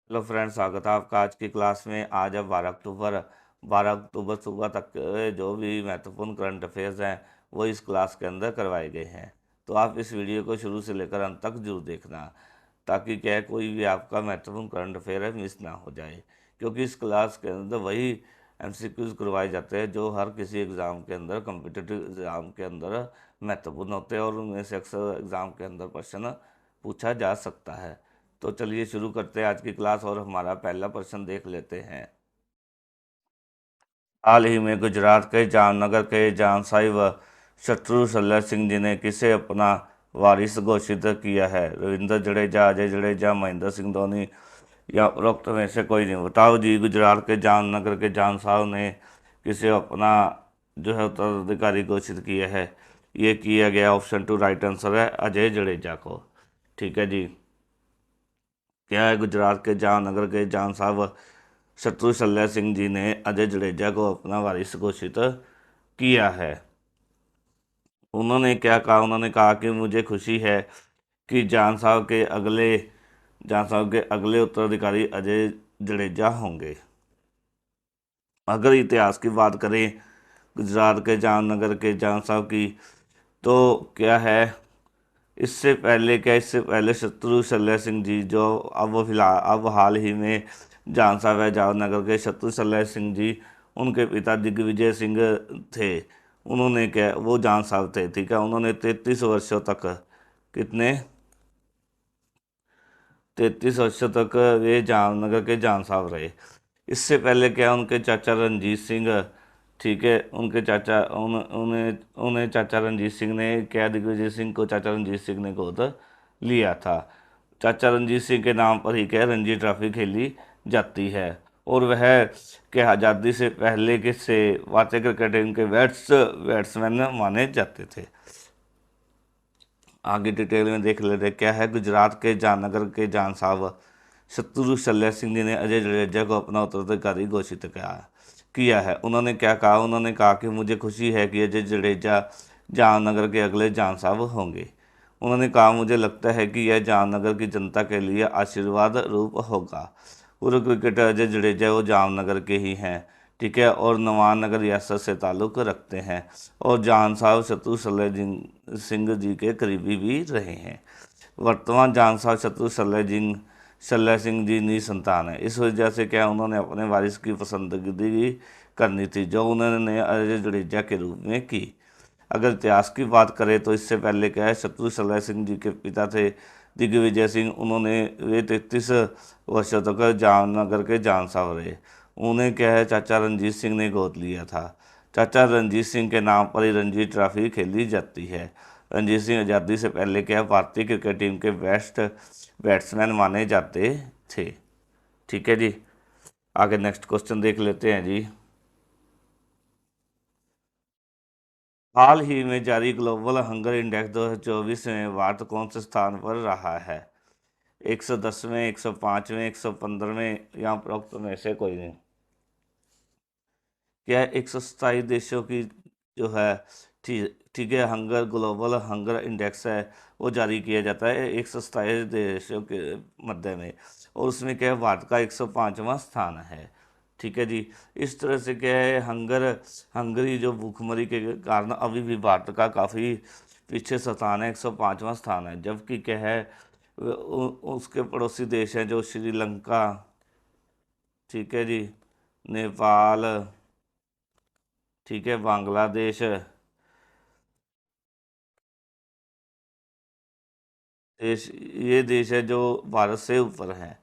Hello friends, स्वागत है आपका आज की क्लास में। आज अब 12 अक्टूबर सुबह तक के जो भी महत्वपूर्ण करंट अफेयर्स हैं वो इस क्लास के अंदर करवाए गए हैं। तो आप इस वीडियो को शुरू से लेकर अंत तक जरूर देखना, ताकि क्या है कोई भी आपका महत्वपूर्ण करंट अफेयर है मिस ना हो जाए। क्योंकि इस क्लास के अंदर वही एमसीक्यूज करवाए जाते हैं जो हर किसी एग्ज़ाम के अंदर, कम्पिटिटिव एग्ज़ाम के अंदर महत्वपूर्ण होते हैं, और उनमें से अक्सर एग्ज़ाम के अंदर क्वेश्चन पूछा जा सकता है। तो चलिए शुरू करते हैं आज की क्लास और हमारा पहला प्रश्न देख लेते हैं। हाल ही में गुजरात के जामनगर के जानसाई व शत्रुशल्य सिंह जी ने किसे अपना वारिस घोषित किया है? रविंद्र जडेजा, अजय जडेजा, महेंद्र सिंह धोनी या उपरोक्त में से कोई नहीं? बताओ जी। गुजरात के जामनगर के जान साहब ने किसे अपना जो है उत्तराधिकारी घोषित किया है? ये किया गया, ऑप्शन टू राइट आंसर है, अजय जडेजा को। ठीक है जी। क्या है? गुजरात के जामनगर के जान साहब शत्रुशल्य सिंह जी ने अजय जडेजा को अपना वारिस घोषित किया है। उन्होंने क्या कहा? उन्होंने कहा कि मुझे खुशी है कि जान साहब के अगले उत्तराधिकारी अजय जडेजा होंगे। अगर इतिहास की बात करें गुजरात के जामनगर के जान साहब की, तो क्या है, इससे पहले शत्रु शल्य सिंह जी, जो अब हाल ही में जान साहब है जामनगर के, शत्रु शल्य सिंह जी, उनके पिता दिग्विजय सिंह थे। उन्होंने क्या, वो जान साहब थे, ठीक है। उन्होंने 33 वर्षों तक, कितने, 33 वर्षों तक वे जामनगर के जान साहब रहे। इससे पहले क्या, उनके चाचा रंजीत सिंह, ठीक है, उनके चाचा उन्हें उन्हें चाचा रंजीत सिंह ने क्या, दिग्विजय सिंह को चाचा रंजीत सिंह ने गोद लिया था। चाचा रंजीत सिंह के नाम पर ही क्या, रणजी ट्रॉफी खेली जाती है। और वह क्या, आज़ादी से पहले के से भारतीय क्रिकेट टीम के बैट्समैन माने जाते थे। आगे डिटेल में देख लेते हैं। क्या है? गुजरात के जामनगर के जान साहब शत्रु शल्य सिंह जी ने अजय जडेजा को अपना उत्तराधिकारी घोषित किया है। उन्होंने क्या कहा? उन्होंने कहा कि मुझे खुशी है कि अजय जडेजा जामनगर के अगले जान साहब होंगे। उन्होंने कहा, मुझे लगता है कि यह जामनगर की जनता के लिए आशीर्वाद रूप होगा। पूर्व क्रिकेटर अजय जडेजा वो जामनगर के ही हैं, ठीक है, और नवानगर रियासत से ताल्लुक़ रखते हैं, और जान साहब शत्रु सिंह जी के करीबी भी रहे हैं। वर्तमान जान साहब शल्य सिंह जी निसंतान है। इस वजह से क्या, उन्होंने अपने वारिस की पसंदगी करनी थी, जो उन्होंने अजय जडेजा के रूप में की। अगर इतिहास की बात करें तो इससे पहले क्या है, शत्रु शल्य सिंह जी के पिता थे दिग्विजय सिंह। वे 33 वर्षों तक जामनगर के जान साहब रहे। उन्हें क्या है, चाचा रंजीत सिंह ने गोद लिया था। चाचा रंजीत सिंह के नाम पर ही रणजी ट्रॉफी खेली जाती है। रणजीत सिंह आज़ादी से पहले क्या है, भारतीय क्रिकेट टीम के बेस्ट बैट्समैन माने जाते थे। ठीक है जी। आगे नेक्स्ट क्वेश्चन देख लेते हैं जी। हाल ही में जारी ग्लोबल हंगर इंडेक्स 2024 में भारत कौन से स्थान पर रहा है? 110वें, 105वें, 115वें या उपरोक्त में से कोई नहीं? क्या है? 127 देशों की जो है, ठीक ठीक है, हंगर ग्लोबल हंगर इंडेक्स है, वो जारी किया जाता है 127 देशों के मध्य में, और उसमें क्या है, भारत का 105वां स्थान है। ठीक है जी। इस तरह से क्या है, हंगरी जो भूखमरी के कारण अभी भी भारत का काफ़ी पीछे स्थान है, 105वां स्थान है। जबकि क्या है, उसके पड़ोसी देश हैं जो श्रीलंका, ठीक है जी, नेपाल, ठीक है, बांग्लादेश, देश, ये देश है जो भारत से ऊपर है।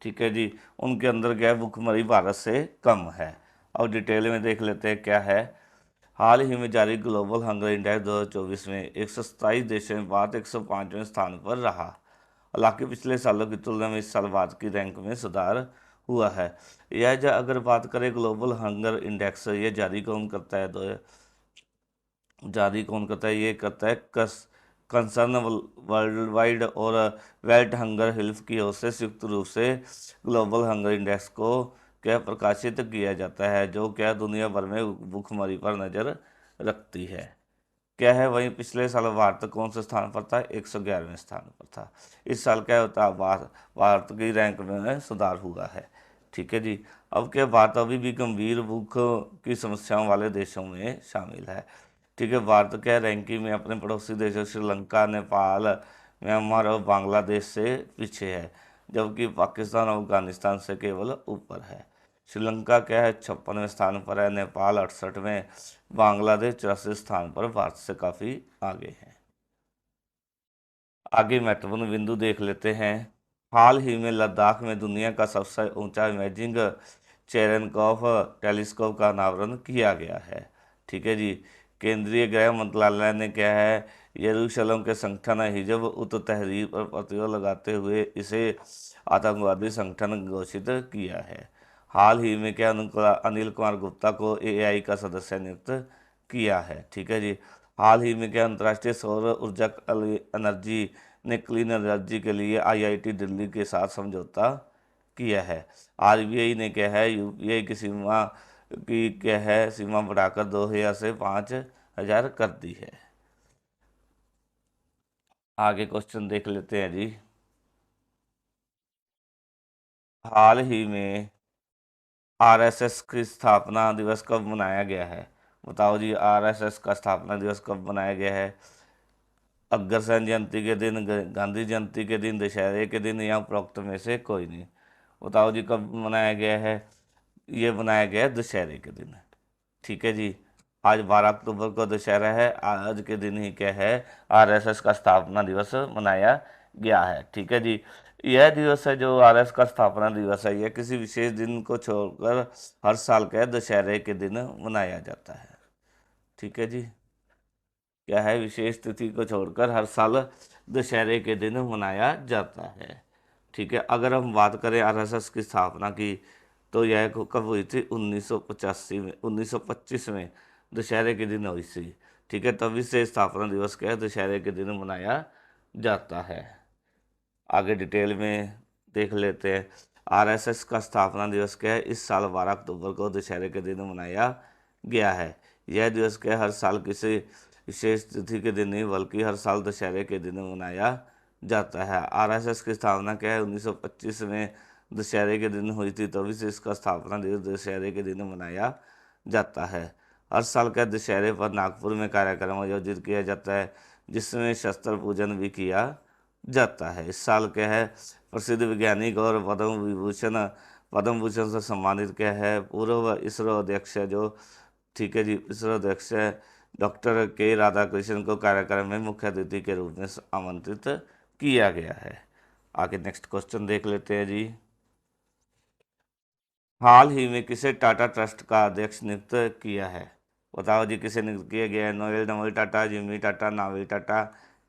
ठीक है जी। उनके अंदर क्या है, भुखमरी भारत से कम है। अब डिटेल में देख लेते हैं क्या है। हाल ही में जारी ग्लोबल हंगर इंडेक्स 2024 में 127 देशों में भारत 105वें स्थान पर रहा। हालांकि पिछले सालों की तुलना में इस साल भारत की रैंक में सुधार हुआ है। अगर बात करें ग्लोबल हंगर इंडेक्स, ये जारी कौन करता है? ये करता है कंसर्न वर्ल्ड वाइड और वेल्ट हंगर हेल्प की ओर से संयुक्त रूप से ग्लोबल हंगर इंडेक्स को क्या प्रकाशित किया जाता है, जो क्या दुनिया भर में भूखमरी पर नज़र रखती है। क्या है। वहीं पिछले साल भारत कौन से स्थान पर था, 111वें स्थान पर था। इस साल क्या होता है, भारत की रैंक में सुधार हुआ है। ठीक है जी। अब क्या, भारत अभी भी गंभीर भूख की समस्याओं वाले देशों में शामिल है। ठीक है। भारत क्या रैंकिंग में अपने पड़ोसी देशों श्रीलंका, नेपाल, म्यांमार और बांग्लादेश से पीछे है, जबकि पाकिस्तान और अफगानिस्तान से केवल ऊपर है। श्रीलंका क्या है, 56वें स्थान पर है, नेपाल 68वें, बांग्लादेश 84 स्थान पर भारत से काफ़ी आगे है। आगे महत्वपूर्ण बिंदु देख लेते हैं। हाल ही में लद्दाख में दुनिया का सबसे ऊंचा इमेजिंग चेरेनकॉफ टेलीस्कोप का अनावरण किया गया है। ठीक है जी। केंद्रीय गृह मंत्रालय ने क्या है, यरूशलेम के संगठन हिजब उत तहरीर पर प्रतिबंध लगाते हुए इसे आतंकवादी संगठन घोषित किया है। हाल ही में क्या, अनिल कुमार गुप्ता को एआई का सदस्य नियुक्त किया है। ठीक है जी। हाल ही में क्या, अंतर्राष्ट्रीय सौर ऊर्जा एनर्जी ने क्लीन एनर्जी के लिए आईआईटी दिल्ली के साथ समझौता किया है। आरबीआई ने क्या है, यूपीआई की सीमा बढ़ाकर 2000 से 5000 कर दी है। आगे क्वेश्चन देख लेते हैं जी। हाल ही में आरएसएस की स्थापना दिवस कब मनाया गया है। बताओ जी, आरएसएस का स्थापना दिवस कब मनाया गया है। अग्रसेन जयंती के दिन, गांधी जयंती के दिन, दशहरे के दिन, या उपरोक्त में से कोई नहीं। बताओ जी, कब मनाया गया है। ये मनाया गया है दशहरे के दिन। ठीक है जी। आज 12 अक्टूबर को दशहरा है। आज के दिन ही क्या है, आरएसएस का स्थापना दिवस मनाया गया है। ठीक है जी। यह दिवस है जो आरएस का स्थापना दिवस है, यह किसी विशेष दिन को छोड़कर हर साल के दशहरे के दिन मनाया जाता है। ठीक है जी। क्या है, विशेष तिथि को छोड़कर हर साल दशहरे के दिन मनाया जाता है। ठीक है। अगर हम बात करें आरएसएस की स्थापना की, तो यह कब हुई थी, 1985 में, 1925 में दशहरे के दिन हुई थी। ठीक है। तभी से स्थापना दिवस क्या है, दशहरे के दिन मनाया जाता है। आगे डिटेल में देख लेते हैं। आरएसएस का स्थापना दिवस क्या है, इस साल 12 अक्टूबर को दशहरे के दिन मनाया गया है। यह दिवस क्या है, हर साल किसी विशेष तिथि के दिन नहीं बल्कि हर साल दशहरे के दिन मनाया जाता है। आरएसएस की स्थापना क्या है, 1925 में दशहरे के दिन हुई थी, तभी से इसका स्थापना दिवस दशहरे के दिन मनाया जाता है। हर साल का दशहरे पर नागपुर में कार्यक्रम आयोजित किया जाता है, जिसमें शस्त्र पूजन भी किया जाता है। इस साल क्या है, प्रसिद्ध वैज्ञानिक और पद्म भूषण से सम्मानित क्या है, पूर्व इसरो अध्यक्ष है जो, ठीक है जी, इसरो अध्यक्ष है डॉक्टर के राधाकृष्णन को कार्यक्रम में मुख्य अतिथि के रूप में आमंत्रित किया गया है। आगे नेक्स्ट क्वेश्चन देख लेते हैं जी। हाल ही में किसे टाटा ट्रस्ट का अध्यक्ष नियुक्त किया है। बताओ जी, किसे नियुक्त किया गया है। नोएल नवल टाटा, जिमी टाटा, नाविल टाटा,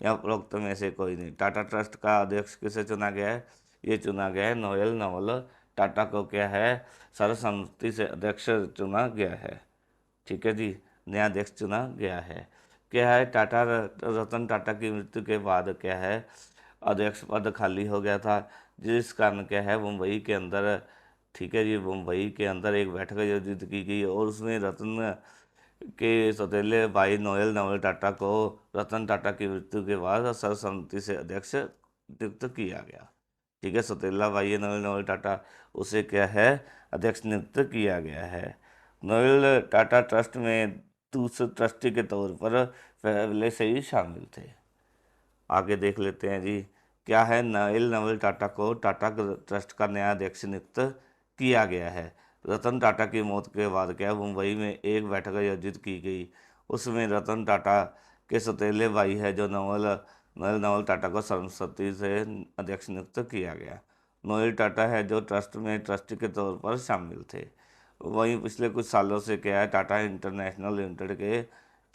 या उपरोक्त में से कोई नहीं। टाटा ट्रस्ट का अध्यक्ष किसे चुना गया है, ये चुना गया है नोएल नवल टाटा को क्या है, सर्वसम्मति से अध्यक्ष चुना गया है। ठीक है जी। नया अध्यक्ष चुना गया है। क्या है, रतन टाटा की मृत्यु के बाद क्या है, अध्यक्ष पद खाली हो गया था, जिस कारण क्या है, मुंबई के अंदर, ठीक है जी, मुंबई के अंदर एक बैठक आयोजित की गई और उसमें रतन के सौतेले भाई नोएल नवल टाटा को रतन टाटा की मृत्यु के बाद सर्वसम्मति से अध्यक्ष नियुक्त किया गया। ठीक है। सौतेला भाई नोएल नवल टाटा, उसे क्या है, अध्यक्ष नियुक्त किया गया है। नोएल टाटा ट्रस्ट में दूसरे ट्रस्टी के तौर पर पहले से ही शामिल थे। आगे देख लेते हैं जी। क्या है, नोएल नवल टाटा को टाटा ट्रस्ट का नया अध्यक्ष नियुक्त किया गया है। रतन टाटा की मौत के बाद क्या, मुंबई में एक बैठक आयोजित की गई, उसमें रतन टाटा के सौतेले भाई है जो नोएल नवल टाटा को सर्वसम्मति से अध्यक्ष नियुक्त किया गया। नोएल टाटा है जो ट्रस्ट में ट्रस्टी के तौर पर शामिल थे। वहीं पिछले कुछ सालों से क्या है, टाटा इंटरनेशनल लिमिटेड के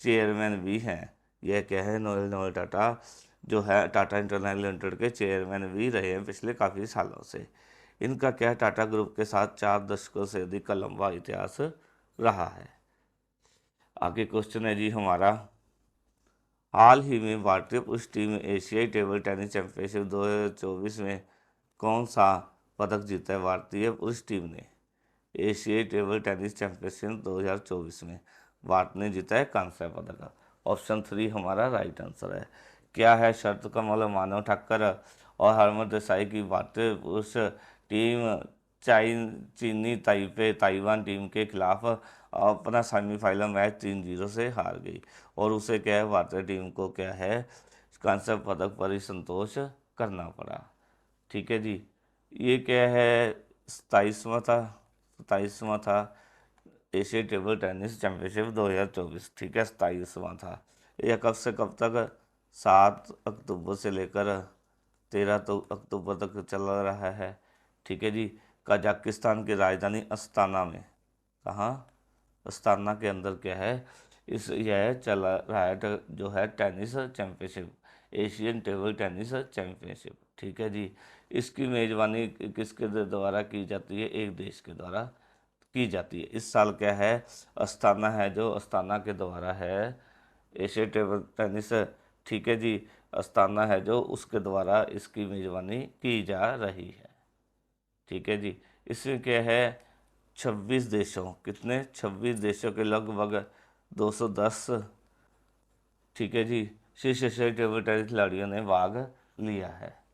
चेयरमैन भी हैं। यह क्या है, नोएल नवल टाटा जो है टाटा इंटरनेशनल लिमिटेड के चेयरमैन भी रहे हैं पिछले काफ़ी सालों से। इनका क्या है, टाटा ग्रुप के साथ 4 दशकों से अधिक का लंबा इतिहास रहा है। आगे क्वेश्चन है जी हमारा। हाल ही में भारतीय पुरुष टीम ने एशियाई टेबल टेनिस चैंपियनशिप 2024 में कौन सा पदक जीता है। भारतीय पुरुष टीम ने एशियाई टेबल टेनिस चैंपियनशिप 2024 में भारत ने जीता है कांस्य पदक। ऑप्शन 3 हमारा राइट आंसर है। क्या है शर्त कमल मानव ठक्कर और हरमन देसाई की भारतीय पुरुष टीम चीनी ताइपे ताइवान टीम के खिलाफ अपना सेमीफाइनल मैच 3-0 से हार गई, और उसे क्या है, भारतीय टीम को क्या है, कांस्य पदक पर ही संतोष करना पड़ा। ठीक है जी। ये क्या है, 27वां था एशिया टेबल टेनिस चैंपियनशिप 2024। ठीक है, 27वां था। यह कब से कब तक, 7 अक्टूबर से लेकर 13 अक्टूबर तक चल रहा है। ठीक है जी। कजाकिस्तान की राजधानी अस्ताना में, कहाँ, अस्ताना के अंदर क्या है, इस यह चला रहा है जो है tennis championship, Asian table tennis championship. ठीक है जी। इसकी मेज़बानी किसके द्वारा की जाती है, एक देश के द्वारा की जाती है। इस साल क्या है, अस्ताना है जो अस्ताना के द्वारा है एशिया टेबल टेनिस। ठीक है जी। अस्ताना है जो उसके द्वारा इसकी मेज़बानी की जा रही है। ठीक है जी। इसमें क्या है, 26 देशों, कितने, 26 देशों के लगभग 210, ठीक है जी, शीर्ष एशियाई टेबल टेनिस खिलाड़ियों ने भाग लिया है।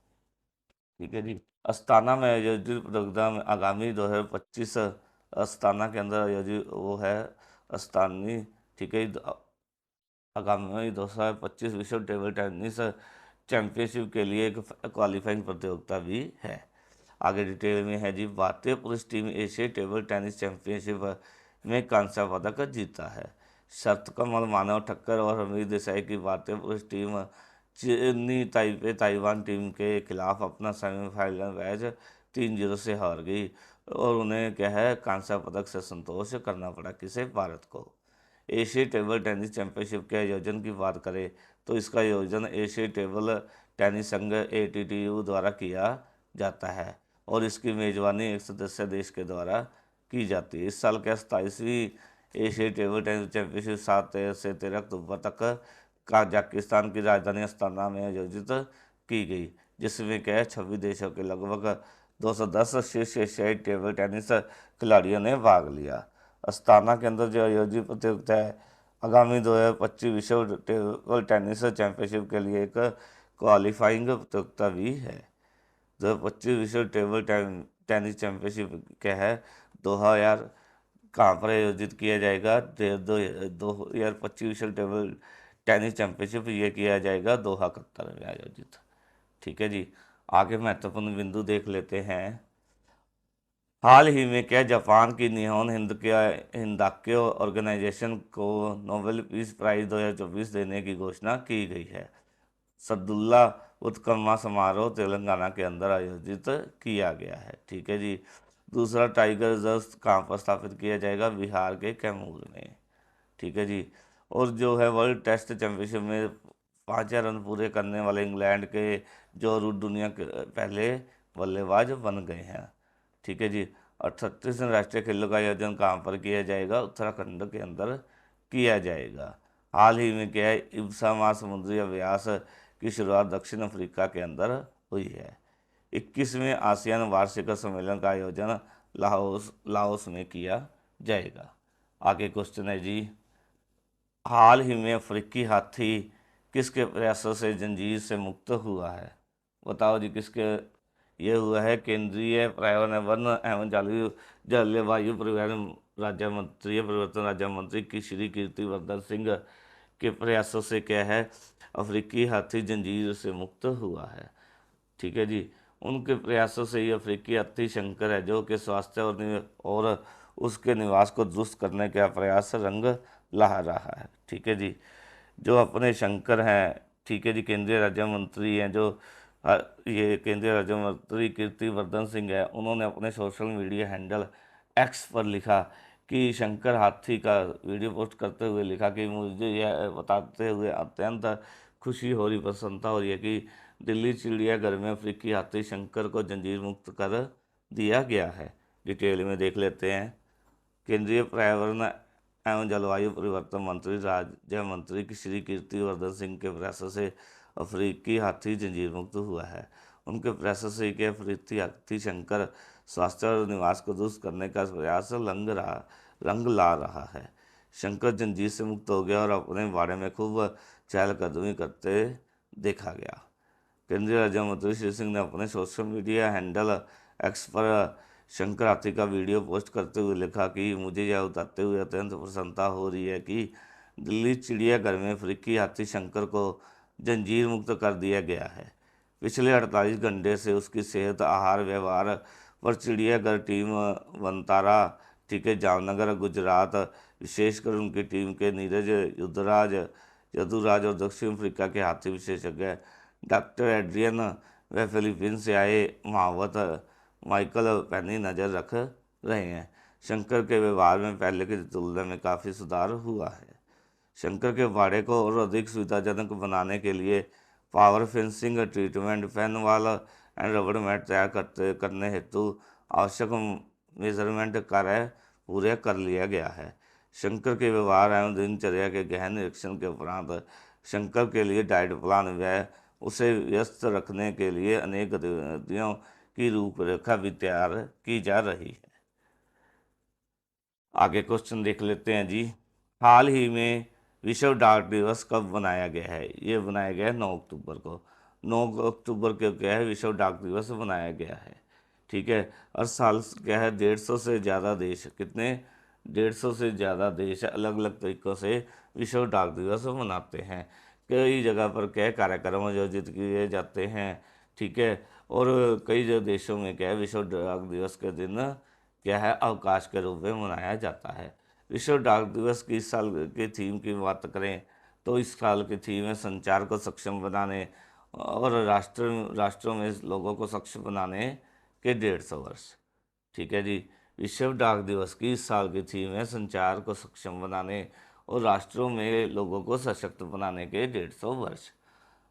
ठीक है जी। अस्ताना में आयोजित प्रतियोगिता में आगामी 2025 अस्ताना के अंदर आयोजित वो है अस्तानी, ठीक है, आगामी 2025 विश्व टेबल टेनिस चैंपियनशिप के लिए एक क्वालिफाइंग प्रतियोगिता भी है। आगे डिटेल में है जी, भारतीय पुरुष टीम एशियाई टेबल टेनिस चैंपियनशिप में कांस्य पदक जीता है। शतकमल मानव ठक्कर और हमीद देसाई की भारतीय पुरुष टीम चीनी ताइपे ताइवान टीम के खिलाफ अपना सेमीफाइनल मैच 3-0 से हार गई, और उन्हें क्या है, कांस्य पदक से संतोष करना पड़ा, किसे, भारत को। एशियाई टेबल टेनिस चैंपियनशिप के आयोजन की बात करें तो इसका आयोजन एशियाई टेबल टेनिस संघ ATTU द्वारा किया जाता है, और इसकी मेज़बानी एक सदस्य देश के द्वारा की जाती है। इस साल के 27वीं एशियाई टेबल टेनिस चैंपियनशिप 7 से 13 अक्टूबर तक कजाकिस्तान की राजधानी अस्ताना में आयोजित की गई, जिसमें क्या है, 26 देशों के लगभग 210 शीर्ष एशियाई टेबल टेनिस खिलाड़ियों ने भाग लिया। अस्ताना के अंदर जो आयोजित प्रतियोगिता है, आगामी 2025 विश्व टेबल टेनिस चैंपियनशिप के लिए एक क्वालिफाइंग प्रतियोगिता भी है। 2025 विश्व टेबल टेनिस चैंपियनशिप क्या है, दोहा यार, कहाँ पर आयोजित किया जाएगा, 2025 विश्व टेबल टेनिस चैंपियनशिप ये किया जाएगा दोहा, कतर में आयोजित। ठीक है जी। आगे महत्वपूर्ण बिंदु देख लेते हैं। हाल ही में क्या जापान की निहोन हिंदाक्यो ऑर्गेनाइजेशन को नोबेल पीस प्राइज 2024 देने की घोषणा की गई है। सद्दुल्ला उत्कर्मा समारोह तेलंगाना के अंदर आयोजित किया गया है। ठीक है जी। दूसरा, टाइगर रिजर्व कहाँ पर स्थापित किया जाएगा, बिहार के कैमूर में। ठीक है जी। और जो है वर्ल्ड टेस्ट चैंपियनशिप में 5000 रन पूरे करने वाले इंग्लैंड के जो रूट दुनिया के पहले बल्लेबाज बन गए हैं। ठीक है जी। और 36वें राष्ट्रीय खेलों का आयोजन कहाँ पर किया जाएगा, उत्तराखंड के अंदर किया जाएगा। हाल ही में क्या है, इब्सा महासमुद्री अभ्यास की शुरुआत दक्षिण अफ्रीका के अंदर हुई है। 21वें आसियान वार्षिक सम्मेलन का आयोजन लाओस में किया जाएगा। आगे क्वेश्चन है जी, हाल ही में अफ्रीकी हाथी किसके प्रयासों से जंजीर से मुक्त हुआ है, बताओ जी, किसके ये हुआ है, केंद्रीय पर्यावरण वन एवं जलवायु परिवर्तन राज्य मंत्री की श्री कीर्तिवर्धन सिंह के प्रयासों से क्या है, अफ्रीकी हाथी जंजीर से मुक्त हुआ है। ठीक है जी। उनके प्रयासों से ये अफ्रीकी हाथी शंकर है जो कि स्वास्थ्य और उसके निवास को दुरुस्त करने का प्रयास रंग ला रहा है। ठीक है जी। जो अपने शंकर हैं, ठीक है जी, केंद्रीय राज्य मंत्री हैं जो ये केंद्रीय राज्य मंत्री कीर्तिवर्धन सिंह है, उन्होंने अपने सोशल मीडिया हैंडल एक्स पर लिखा कि शंकर हाथी का वीडियो पोस्ट करते हुए लिखा कि मुझे यह बताते हुए अत्यंत खुशी हो रही, प्रसन्नता हो रही है कि दिल्ली चिड़ियाघर में अफ्रीकी हाथी शंकर को जंजीर मुक्त कर दिया गया है। डिटेल में देख लेते हैं। केंद्रीय पर्यावरण एवं जलवायु परिवर्तन मंत्री राज्य मंत्री की श्री कीर्तिवर्धन सिंह के प्रयासों से अफ्रीकी हाथी जंजीर मुक्त हुआ है। उनके प्रयासों से कि अफ्रीकी हाथी शंकर स्वास्थ्य और निवास को दुरुस्त करने का प्रयास रंग ला रहा है। शंकर जंजीर से मुक्त हो गया और अपने बारे में खूब चहलकदमी करते देखा गया। केंद्रीय राज्य मंत्री श्री सिंह ने अपने सोशल मीडिया हैंडल एक्स पर शंकर हाथी का वीडियो पोस्ट करते हुए लिखा कि मुझे यह बताते हुए अत्यंत प्रसन्नता हो रही है कि दिल्ली चिड़ियाघर में अफ्रीकी हाथी शंकर को जंजीर मुक्त कर दिया गया है। पिछले 48 घंटे से उसकी सेहत, आहार, व्यवहार पर चिड़ियाघर टीम वनतारा, ठीक है, जामनगर, गुजरात, विशेषकर उनकी टीम के नीरज यदुराज और दक्षिण अफ्रीका के हाथी विशेषज्ञ डॉक्टर एड्रियन व फिलीपींस से आए महावत माइकल पैनी नज़र रख रहे हैं। शंकर के व्यवहार में पहले की तुलना में काफ़ी सुधार हुआ है। शंकर के बाड़े को और अधिक सुविधाजनक बनाने के लिए power fencing treatment, fan wall and रबड़ मैट तैयार करने हेतु आवश्यक मेजरमेंट कार्य पूरे कर लिया गया है। शंकर के व्यवहार एवं दिनचर्या के गहन निरीक्षण के उपरांत शंकर के लिए डाइट प्लान व उसे व्यस्त रखने के लिए अनेक गतिविधियों की रूपरेखा भी तैयार की जा रही है। आगे क्वेश्चन देख लेते हैं जी। हाल ही में विश्व डाक दिवस कब बनाया गया है? ये बनाया गया है 9 अक्टूबर को। 9 अक्टूबर को क्या है, विश्व डाक दिवस बनाया गया है। ठीक है, और साल क्या है, 150 से ज़्यादा देश, कितने, 150 से ज़्यादा देश अलग अलग तरीक़ों से विश्व डाक दिवस मनाते हैं। कई जगह पर क्या कार्यक्रम आयोजित किए जाते हैं। ठीक है, और कई जो देशों में क्या है, विश्व डाक दिवस के दिन क्या है, अवकाश के रूप में मनाया जाता है। विश्व डाक दिवस की इस साल के थीम की बात करें तो इस साल की थीम है संचार को सक्षम बनाने और राष्ट्रों में लोगों को सक्षम बनाने के 150 वर्ष। ठीक है जी, विश्व डाक दिवस की इस साल की थीम है संचार को सक्षम बनाने और राष्ट्रों में लोगों को सशक्त बनाने के 150 वर्ष।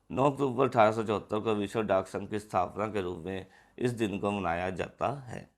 9 अक्टूबर 1874 को विश्व डाक संघ की स्थापना के रूप में इस दिन को मनाया जाता है।